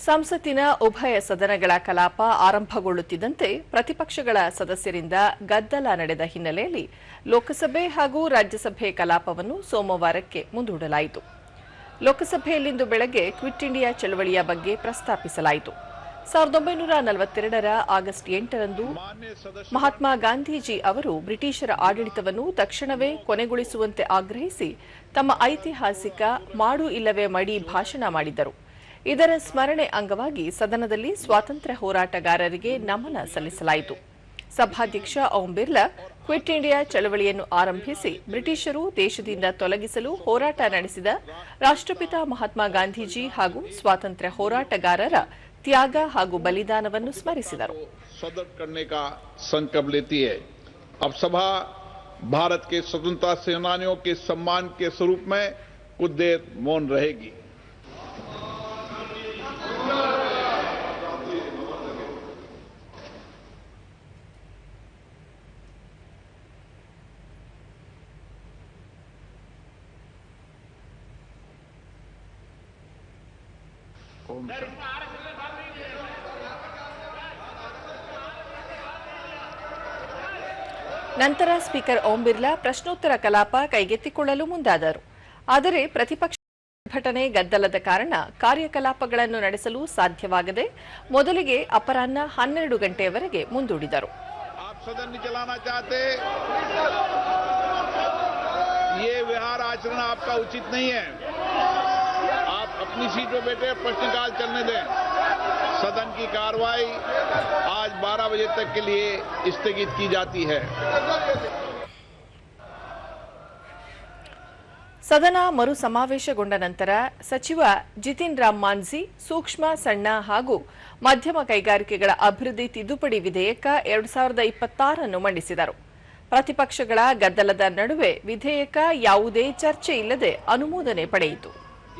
ಸಂಸತ್ತಿನ ಉಭಯ ಸದನಗಳ ಕಲಾಪ ಆರಂಭಗೊಳ್ಳುತ್ತಿದ್ದಂತೆ ಪ್ರತಿಪಕ್ಷಗಳ ಸದಸ್ಯರಿಂದ ಗದ್ದಲ ನಡೆದ ಹಿನ್ನೆಲೆಯಲ್ಲಿ ಲೋಕಸಭೆ ಹಾಗೂ ರಾಜ್ಯಸಭೆ ಕಲಾಪವನ್ನು ಸೋಮವಾರಕ್ಕೆ ಮುಂದೂಡಲಾಯಿತು. ಲೋಕಸಭೆಯಲ್ಲಿಂದು ಬೆಳಗ್ಗೆ ಕ್ವಿಟ್ ಇಂಡಿಯಾ ಚಳವಳಿಯ ಬಗ್ಗೆ ಪ್ರಸ್ತಾಪಿಸಲಾಯಿತು. 1942ರ ಆಗಸ್ಟ್ 8ರಂದು ಮಹಾತ್ಮ ಗಾಂಧೀಜಿ ಅವರು ಬ್ರಿಟಿಷರ ಆಡಳಿತವನ್ನು ತಕ್ಷಣವೇ ಕೊನೆಗೊಳಿಸುವಂತೆ ಆಗ್ರಹಿಸಿ ತಮ್ಮ ಐತಿಹಾಸಿಕ ಮಾಡು ಇಲ್ಲವೇ ಮಡಿ ಭಾಷಣ ಮಾಡಿದ್ದರು. ಇದರ ಸ್ಮರಣೆ ಅಂಗವಾಗಿ ಸದನದಲ್ಲಿ ಸ್ವಾತಂತ್ರ್ಯ ಹೋರಾಟಗಾರರಿಗೆ ನಮನ ಸಲ್ಲಿಸಲಾಯಿತು. ಸಭಾಧ್ಯಕ್ಷ ಓಂ ಬಿರ್ಲಾ ಕ್ವಿಟ್ ಇಂಡಿಯಾ ಚಳವಳಿಯನ್ನು ಆರಂಭಿಸಿ ಬ್ರಿಟಿಷರು ದೇಶದಿಂದ ತೊಲಗಿಸಲು ಹೋರಾಟ ನಡೆಸಿದ ರಾಷ್ಟ್ರಪಿತ ಮಹಾತ್ಮ ಗಾಂಧೀಜಿ ಹಾಗೂ ಸ್ವಾತಂತ್ರ್ಯ ಹೋರಾಟಗಾರರ त्याग ಹಾಗೂ ಬಲಿದಾನವನ್ನು ಸ್ಮರಿಸಿದರು. सदर करने का संकल्प लेती है. अब सभा भारत के स्वतंत्रता सेनानियों के सम्मान के स्वरूप में कुछ देर मौन रहेगी. ನಂತರ ಸ್ಪೀಕರ್ ಓಂ ಬಿರ್ಲಾ ಪ್ರಶ್ನೋತ್ತರ ಕಲಾಪ ಕೈಗೆತ್ತಿಕೊಳ್ಳಲು ಮುಂದಾದರು. ಆದರೆ ಪ್ರತಿಪಕ್ಷ ಪ್ರತಿಭಟನೆ ಗದ್ದಲದ ಕಾರಣ ಕಾರ್ಯಕಲಾಪಗಳನ್ನು ನಡೆಸಲು ಸಾಧ್ಯವಾಗದೆ ಮೊದಲಿಗೆ ಅಪರಾಹ್ನ 12 ಗಂಟೆಯವರೆಗೆ ಮುಂದೂಡಿದರು. अपनी सीट पर बैठे प्रश्नकाल चलने दें. सदन की कार्रवाई आज 12 बजे तक के लिए स्थगित की जाती है. ಸದನ ಮರು ಸಮಾವೇಶಗೊಂಡ ನಂತರ ಸಚಿವ ಜಿತಿನ್ ರಾಮ್ ಮಾಂಝಿ ಸೂಕ್ಷ್ಮ ಸಣ್ಣ ಹಾಗೂ ಮಧ್ಯಮ ಕೈಗಾರಿಕೆಗಳ ಅಭಿವೃದ್ಧಿ ತಿದ್ದುಪಡಿ ವಿಧೇಯಕ 2026 ಅನ್ನು ಮಂಡಿಸಿದರು. ಪ್ರತಿಪಕ್ಷಗಳ ಗದ್ದಲದ ನಡುವೆ ವಿಧೇಯಕ ಯಾವುದೇ ಚರ್ಚೆ ಇಲ್ಲದೆ ಅನುಮೋದನೆ ಪಡೆಯಿತು.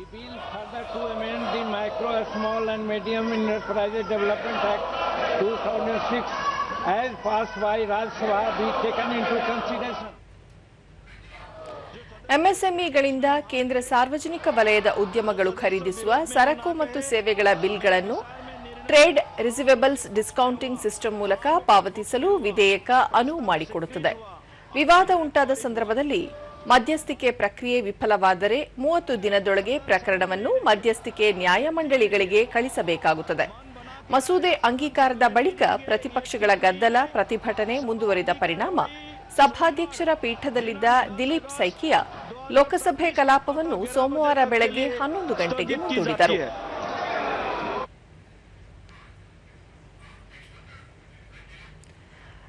The bill further to amend the Micro, Small and Medium Enterprises Development Act 2006 as passed by Rajya Sabha be taken into consideration. ಎಂಎಸ್ಎಂಇಗಳಿಂದ ಕೇಂದ್ರ ಸಾರ್ವಜನಿಕ ವಲಯದ ಉದ್ಯಮಗಳು ಖರೀದಿಸುವ ಸರಕು ಮತ್ತು ಸೇವೆಗಳ ಬಿಲ್ಗಳನ್ನು ಟ್ರೇಡ್ ರಿಸಿವೇಬಲ್ಸ್ ಡಿಸ್ಕೌಂಟಿಂಗ್ ಸಿಸ್ಟಮ್ ಮೂಲಕ ಪಾವತಿಸಲು ವಿಧೇಯಕ ಅನುವು ಮಾಡಿಕೊಡುತ್ತದೆ. ವಿವಾದ ಉಂಟಾದ ಸಂದರ್ಭದಲ್ಲಿ ಮಧ್ಯಸ್ಥಿಕೆ ಪ್ರಕ್ರಿಯೆ ವಿಫಲವಾದರೆ 30 ದಿನದೊಳಗೆ ಪ್ರಕರಣವನ್ನು ಮಧ್ಯಸ್ಥಿಕೆ ನ್ಯಾಯಮಂಡಳಿಗಳಿಗೆ ಕಳಿಸಬೇಕಾಗುತ್ತದೆ. ಮಸೂದೆ ಅಂಗೀಕಾರದ ಬಳಿಕ ಪ್ರತಿಪಕ್ಷಗಳ ಗದ್ದಲ ಪ್ರತಿಭಟನೆ ಮುಂದುವರಿದ ಪರಿಣಾಮ ಸಭಾಧ್ಯಕ್ಷರ ಪೀಠದಲ್ಲಿದ್ದ ದಿಲೀಪ್ ಸೈಕಿಯಾ ಲೋಕಸಭೆ ಕಲಾಪವನ್ನು ಸೋಮವಾರ ಬೆಳಗ್ಗೆ 11 ಗಂಟೆಗೆ ಮುಂದೂಡಿದರು.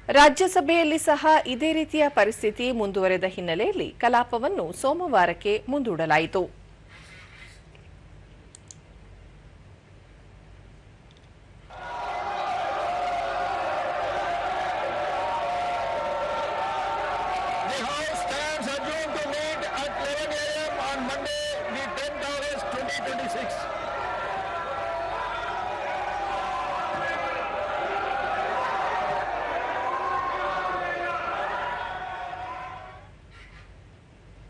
ರಾಜ್ಯಸಭೆಯಲ್ಲಿ ಸಹ ಇದೇ ರೀತಿಯ ಪರಿಸ್ಥಿತಿ ಮುಂದುವರೆದ ಹಿನ್ನೆಲೆಯಲ್ಲಿ ಕಲಾಪವನ್ನು ಸೋಮವಾರಕ್ಕೆ ಮುಂದೂಡಲಾಯಿತು. The House stands adjourned to meet at 11 a.m. on Monday, the 10th August 2026.